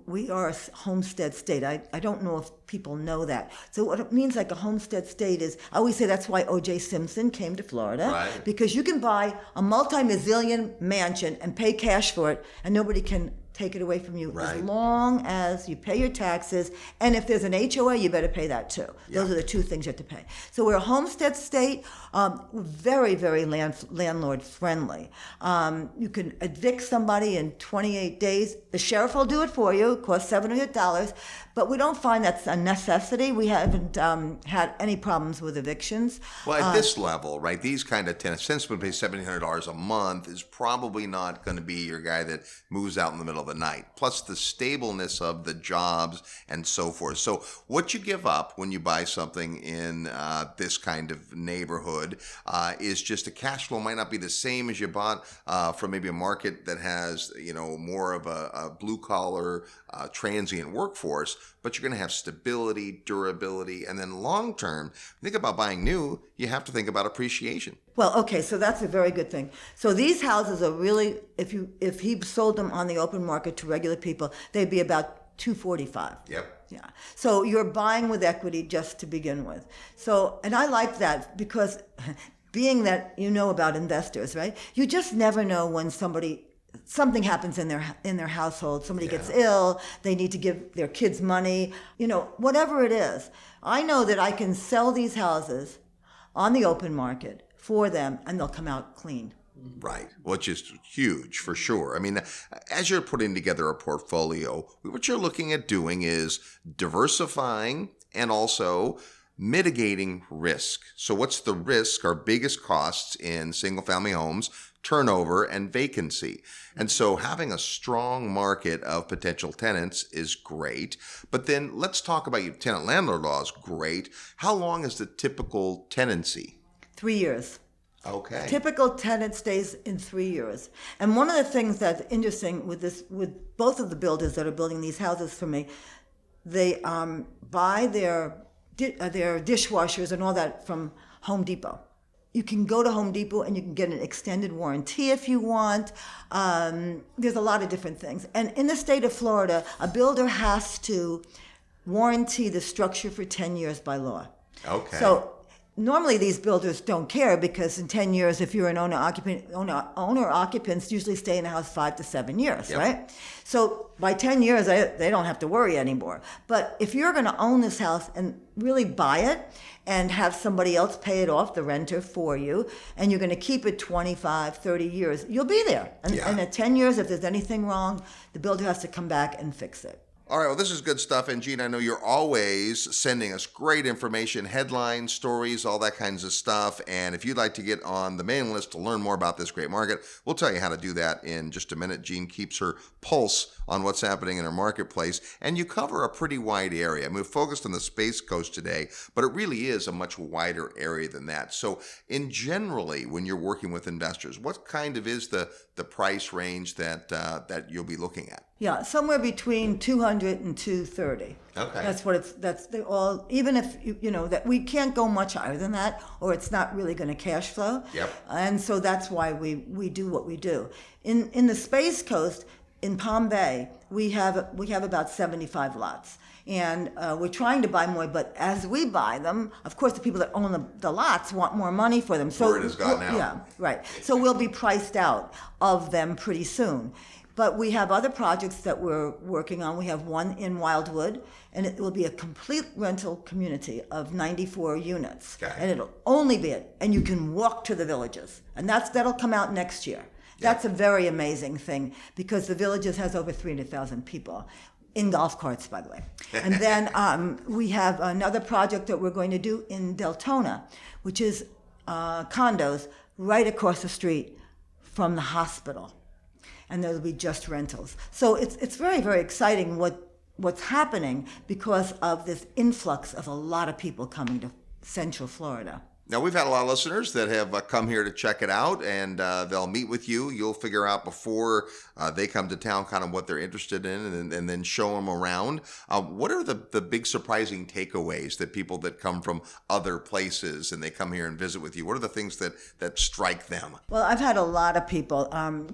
we are a homestead state. I don't know if people know that. So what it means, like a homestead state, is, I always say that's why O.J. Simpson came to Florida. Right. Because you can buy a multi-mazillion mansion and pay cash for it, and nobody can take it away from you, right, as long as you pay your taxes. And if there's an HOA, you better pay that too. Yeah. Those are the 2 things you have to pay. So we're a homestead state, very, very landlord friendly. You can evict somebody in 28 days. The sheriff will do it for you. It costs $700. But we don't find that's a necessity. We haven't had any problems with evictions. Well, at this level, right, these kind of tenants, since we pay $1,700 a month, is probably not going to be your guy that moves out in the middle of the night. Plus the stableness of the jobs and so forth. So what you give up when you buy something in this kind of neighborhood is just the cash flow might not be the same as you bought from maybe a market that has, more of a blue collar transient workforce, but you're going to have stability, durability, and then long term, think about buying new, you have to think about appreciation. Well, okay, so that's a very good thing. So these houses are really, if he sold them on the open market to regular people, they'd be about $245. Yep. Yeah. So you're buying with equity just to begin with. So, and I like that because being that you know about investors, right? You just never know when somebody something happens in their household. Somebody gets ill. They need to give their kids money. Whatever it is. I know that I can sell these houses on the open market for them, and they'll come out clean. Right, which is huge for sure. I mean, as you're putting together a portfolio, what you're looking at doing is diversifying and also mitigating risk. So what's the risk, our biggest costs in single family homes? Turnover and vacancy. And so having a strong market of potential tenants is great. But then let's talk about your tenant landlord law is great. How long is the typical tenancy? 3 years. Okay. Typical tenant stays in 3 years. And one of the things that's interesting with both of the builders that are building these houses for me, they buy their dishwashers and all that from Home Depot. You can go to Home Depot and you can get an extended warranty if you want. There's a lot of different things. And in the state of Florida, a builder has to warranty the structure for 10 years by law. Okay. So normally these builders don't care because in 10 years, if you're an owner-occupants usually stay in the house 5 to 7 years, right? So by 10 years, they don't have to worry anymore. But if you're going to own this house and really buy it and have somebody else pay it off, the renter for you, and you're going to keep it 25, 30 years, you'll be there. And at 10 years, if there's anything wrong, the builder has to come back and fix it. All right, well, this is good stuff. And Gene, I know you're always sending us great information, headlines, stories, all that kinds of stuff. And if you'd like to get on the mailing list to learn more about this great market, we'll tell you how to do that in just a minute. Gene keeps her pulse on what's happening in her marketplace. And you cover a pretty wide area. I mean, we've focused on the Space Coast today, but it really is a much wider area than that. So generally, when you're working with investors, what kind of is the price range that you'll be looking at? Yeah, somewhere between 200 and 230. Okay. That's what they all, even if, that we can't go much higher than that, or it's not really going to cash flow. Yep. And so that's why we do what we do. In the Space Coast, in Palm Bay, we have about 75 lots. And we're trying to buy more, but as we buy them, of course, the people that own the lots want more money for them. So word has gotten out. Yeah, right. So we'll be priced out of them pretty soon. But we have other projects that we're working on. We have one in Wildwood, and it will be a complete rental community of 94 units. Okay. And it'll only be it. And you can walk to the villages. And that'll come out next year. That's a very amazing thing because the villages has over 300,000 people. In golf carts, by the way. And then we have another project that we're going to do in Deltona, which is condos right across the street from the hospital. And there'll be just rentals. So it's very, very exciting what's happening because of this influx of a lot of people coming to Central Florida. Now, we've had a lot of listeners that have come here to check it out, and they'll meet with you. You'll figure out before they come to town kind of what they're interested in and then show them around. What are the big surprising takeaways that people that come from other places and they come here and visit with you? What are the things that strike them? Well, I've had a lot of people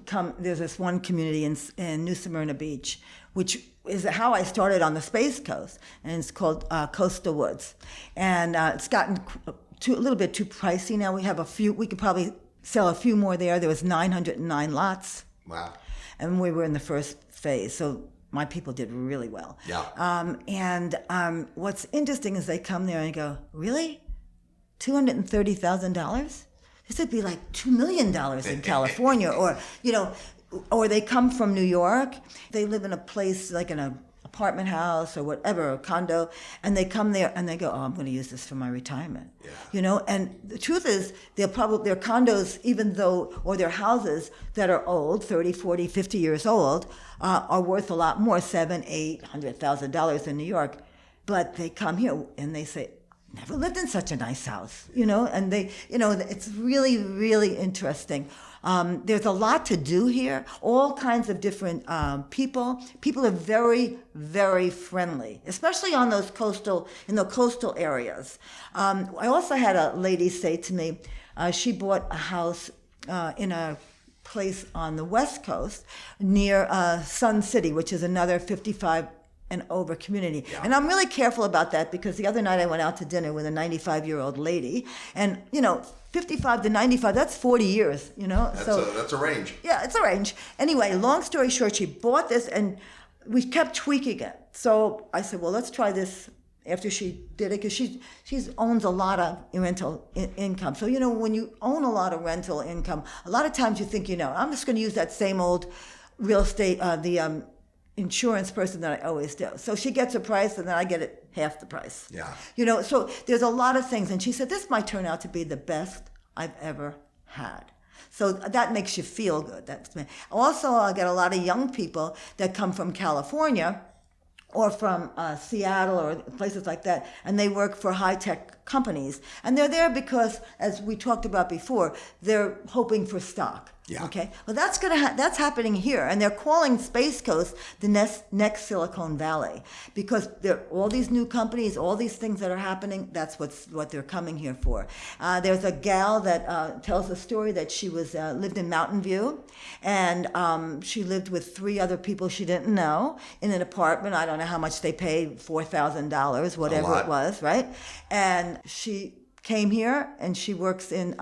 come. There's this one community in New Smyrna Beach, which is how I started on the Space Coast, and it's called Coastal Woods. And it's gotten a little bit too pricey now. We have a few. We could probably sell a few more there. There was 909 lots. Wow. And we were in the first phase, so my people did really well. Yeah. And what's interesting is they come there and go, really? $230,000? This would be like $2 million in California, or they come from New York. They live in a place like in an apartment house or whatever, a condo, and they come there and they go, oh, I'm going to use this for my retirement. Yeah. And the truth is their condos, or their houses that are old, 30, 40, 50 years old, are worth a lot more, $700,000, $800,000 in New York. But they come here and they say, never lived in such a nice house, and they, it's really, really interesting. There's a lot to do here, all kinds of different people. People are very, very friendly, especially in the coastal areas. I also had a lady say to me, she bought a house in a place on the West Coast near Sun City, which is another 55 and over community. Yeah. And I'm really careful about that because the other night I went out to dinner with a 95-year-old lady, and 55 to 95, that's 40 years, That's a range. Yeah, it's a range. Anyway, long story short, she bought this and we kept tweaking it. So I said, well, let's try this after she did it, because she owns a lot of rental income. So, when you own a lot of rental income, a lot of times you think, I'm just going to use that same old real estate, the insurance person that I always do. So she gets a price and then I get it half the price. Yeah. So there's a lot of things. And she said, this might turn out to be the best I've ever had. So that makes you feel good. Also, I get a lot of young people that come from California or from Seattle or places like that, and they work for high-tech companies. And they're there because, as we talked about before, they're hoping for stock. Yeah. Okay. Well, that's happening here, and they're calling Space Coast the next Silicon Valley because there are all these new companies, all these things that are happening. That's what they're coming here for. There's a gal that tells a story that she lived in Mountain View, and she lived with 3 other people she didn't know in an apartment. I don't know how much they paid, $4,000, whatever it was, right? And she came here, and she works in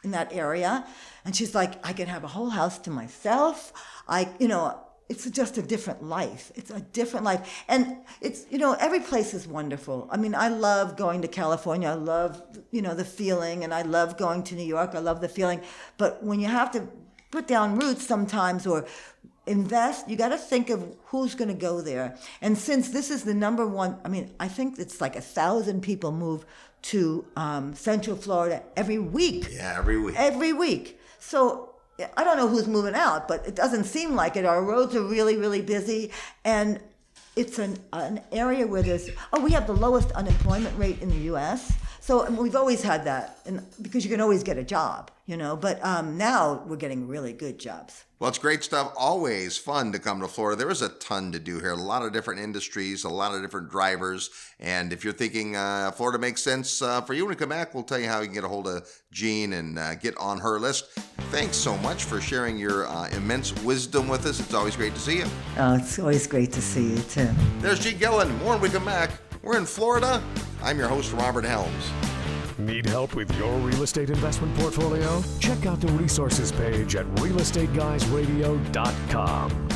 that area. And she's like, I can have a whole house to myself. It's just a different life. It's a different life. And it's, every place is wonderful. I mean, I love going to California. I love, the feeling. And I love going to New York. I love the feeling. But when you have to put down roots sometimes or invest, you got to think of who's going to go there. And since this is the number one, I think it's like 1,000 people move to Central Florida every week. Yeah, every week. Every week. So I don't know who's moving out, but it doesn't seem like it. Our roads are really, really busy. And it's an area where we have the lowest unemployment rate in the U.S. So we've always had that, and because you can always get a job, but now we're getting really good jobs. Well, it's great stuff. Always fun to come to Florida. There is a ton to do here. A lot of different industries, a lot of different drivers. And if you're thinking Florida makes sense for you when you come back, we'll tell you how you can get a hold of Jean and get on her list. Thanks so much for sharing your immense wisdom with us. It's always great to see you. Oh, it's always great to see you, too. There's Jean Gillen. More when we come back. We're in Florida. I'm your host, Robert Helms. Need help with your real estate investment portfolio? Check out the resources page at realestateguysradio.com.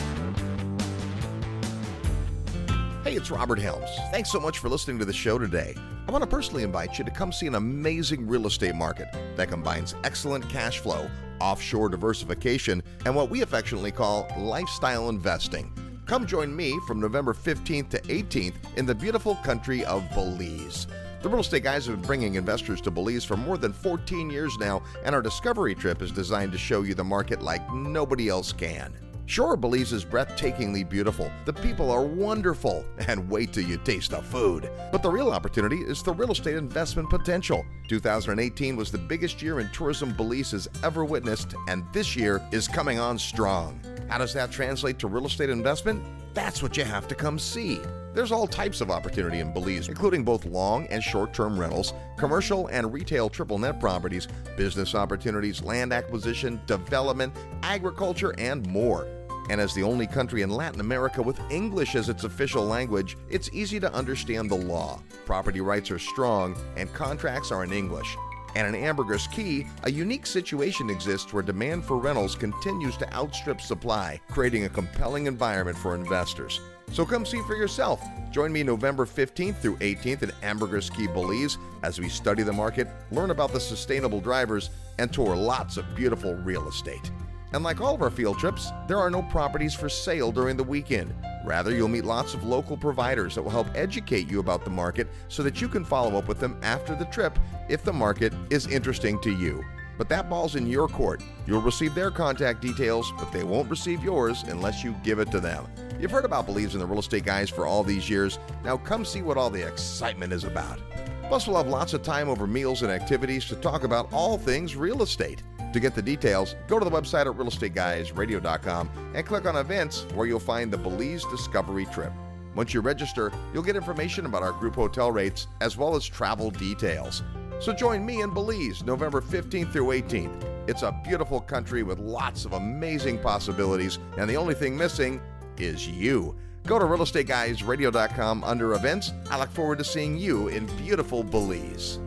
Hey, it's Robert Helms. Thanks so much for listening to the show today. I want to personally invite you to come see an amazing real estate market that combines excellent cash flow, offshore diversification, and what we affectionately call lifestyle investing. Come join me from November 15th to 18th in the beautiful country of Belize. The Real Estate Guys have been bringing investors to Belize for more than 14 years now, and our discovery trip is designed to show you the market like nobody else can. Sure, Belize is breathtakingly beautiful, the people are wonderful, and wait till you taste the food. But the real opportunity is the real estate investment potential. 2018 was the biggest year in tourism Belize has ever witnessed, and this year is coming on strong. How does that translate to real estate investment? That's what you have to come see. There's all types of opportunity in Belize, including both long and short-term rentals, commercial and retail triple net properties, business opportunities, land acquisition, development, agriculture, and more. And as the only country in Latin America with English as its official language, it's easy to understand the law. Property rights are strong, and contracts are in English. And in Ambergris Caye, a unique situation exists where demand for rentals continues to outstrip supply, creating a compelling environment for investors. So come see for yourself. Join me November 15th through 18th in Ambergris Caye, Belize, as we study the market, learn about the sustainable drivers, and tour lots of beautiful real estate. And like all of our field trips, there are no properties for sale during the weekend. Rather, you'll meet lots of local providers that will help educate you about the market so that you can follow up with them after the trip if the market is interesting to you. But that ball's in your court. You'll receive their contact details, but they won't receive yours unless you give it to them. You've heard about Belize and the Real Estate Guys for all these years. Now come see what all the excitement is about. Plus, we'll have lots of time over meals and activities to talk about all things real estate. To get the details, go to the website at realestateguysradio.com and click on events where you'll find the Belize Discovery Trip. Once you register, you'll get information about our group hotel rates as well as travel details. So join me in Belize November 15th through 18th. It's a beautiful country with lots of amazing possibilities, and the only thing missing is you. Go to realestateguysradio.com under events. I look forward to seeing you in beautiful Belize.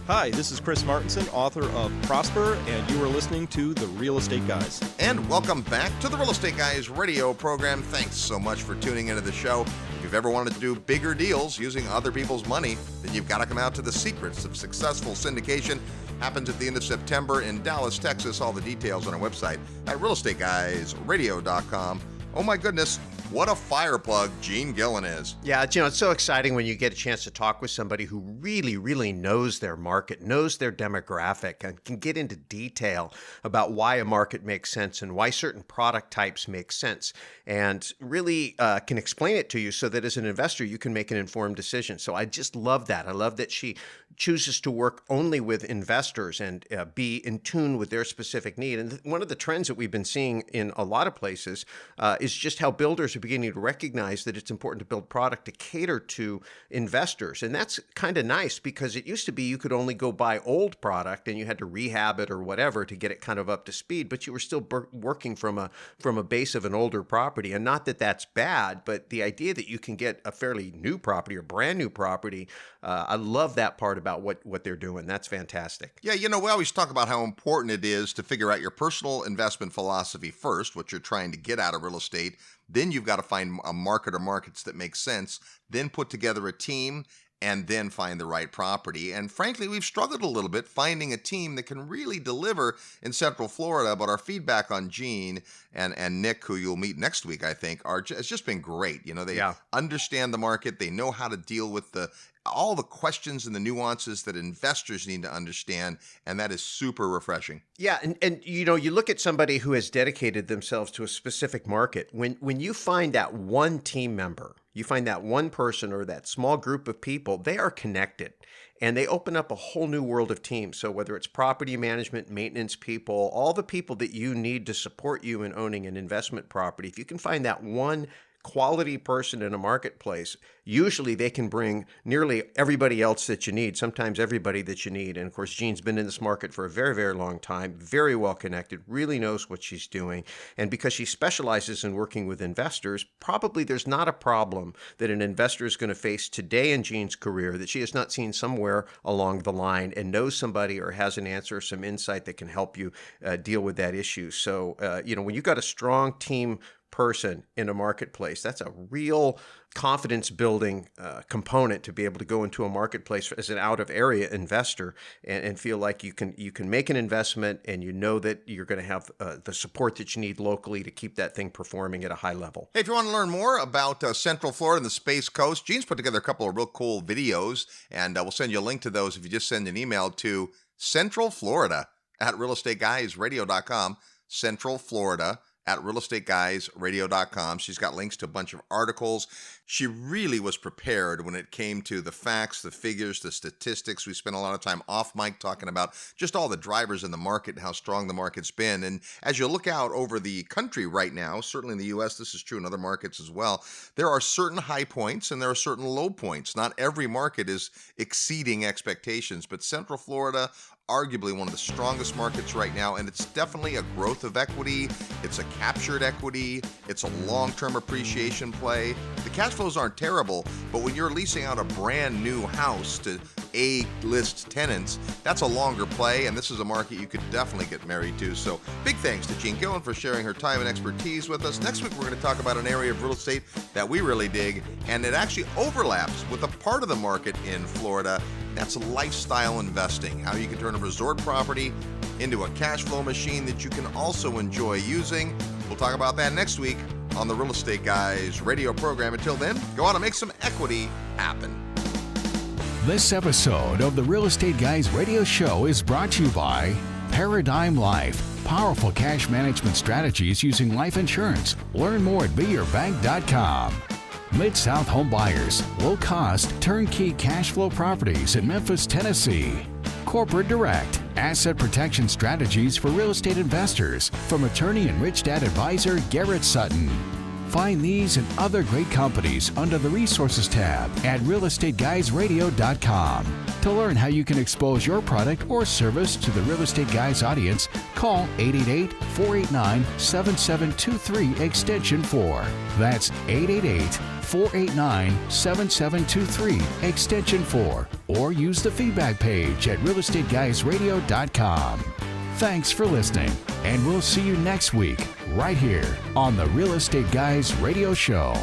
Hi, this is Chris Martinson, author of Prosper, and you are listening to The Real Estate Guys. And welcome back to the Real Estate Guys radio program. Thanks so much for tuning into the show. If you've ever wanted to do bigger deals using other people's money, then you've got to come out to the Secrets of Successful Syndication. Happens at the end of September in Dallas, Texas. All the details on our website at realestateguysradio.com. Oh my goodness, what a fire plug Gene Gillen is. Yeah, it's so exciting when you get a chance to talk with somebody who really, really knows their market, knows their demographic, and can get into detail about why a market makes sense and why certain product types make sense, and really can explain it to you so that as an investor, you can make an informed decision. So I just love that. I love that she chooses to work only with investors and be in tune with their specific need. And one of the trends that we've been seeing in a lot of places is just how builders are beginning to recognize that it's important to build product to cater to investors. And that's kind of nice because it used to be you could only go buy old product and you had to rehab it or whatever to get it kind of up to speed, but you were still working from a base of an older property. And not that that's bad, but the idea that you can get a fairly new property or brand new property, I love that part about what they're doing. That's fantastic. Yeah, we always talk about how important it is to figure out your personal investment philosophy first, what you're trying to get out of real estate. Then you've got to find a market or markets that make sense, then put together a team, and then find the right property. And frankly, we've struggled a little bit finding a team that can really deliver in Central Florida, but our feedback on Gene and Nick, who you'll meet next week, I think, has just been great. They understand the market, they know how to deal with all the questions and the nuances that investors need to understand, and that is super refreshing. Yeah, and you look at somebody who has dedicated themselves to a specific market. When you find that one team member, you find that one person or that small group of people, they are connected. And they open up a whole new world of teams. So whether it's property management, maintenance people, all the people that you need to support you in owning an investment property, if you can find that one quality person in a marketplace, usually they can bring nearly everybody else that you need, sometimes everybody that you need. And of course, Jean's been in this market for a very, very long time, very well connected, really knows what she's doing. And because she specializes in working with investors, probably there's not a problem that an investor is going to face today in Jean's career that she has not seen somewhere along the line and knows somebody or has an answer, some insight that can help you deal with that issue. So, when you've got a strong team person in a marketplace, that's a real confidence building component to be able to go into a marketplace as an out of area investor and feel like you can make an investment and you know that you're going to have the support that you need locally to keep that thing performing at a high level. Hey, if you want to learn more about Central Florida and the Space Coast, Gene's put together a couple of real cool videos, and we'll send you a link to those if you just send an email to centralflorida@realestateguysradio.com, centralflorida@realestateguysradio.com. She's got links to a bunch of articles. She really was prepared when it came to the facts, the figures, the statistics. We spent a lot of time off mic talking about just all the drivers in the market and how strong the market's been. And as you look out over the country right now, certainly in the U.S., this is true in other markets as well, there are certain high points and there are certain low points. Not every market is exceeding expectations, but Central Florida, arguably one of the strongest markets right now, and it's definitely a growth of equity. It's a captured equity. It's a long-term appreciation play. The cash flows aren't terrible, but when you're leasing out a brand new house to A-list tenants, that's a longer play, and this is a market you could definitely get married to. So big thanks to Gene Gillen for sharing her time and expertise with us. Next week, we're going to talk about an area of real estate that we really dig, and it actually overlaps with a part of the market in Florida. That's lifestyle investing, how you can turn a resort property into a cash flow machine that you can also enjoy using. We'll talk about that next week on the Real Estate Guys radio program. Until then, go out and make some equity happen. This episode of the Real Estate Guys radio show is brought to you by Paradigm Life. Powerful cash management strategies using life insurance. Learn more at beyourbank.com. Mid-South Home Buyers, low-cost, turnkey cash flow properties in Memphis, Tennessee. Corporate Direct, asset protection strategies for real estate investors from attorney and rich dad advisor Garrett Sutton. Find these and other great companies under the Resources tab at realestateguysradio.com. To learn how you can expose your product or service to the Real Estate Guys audience, call 888-489-7723 extension 4. That's 888-489-7723 extension 4. Or use the feedback page at realestateguysradio.com. Thanks for listening, and we'll see you next week right here on the Real Estate Guys Radio Show.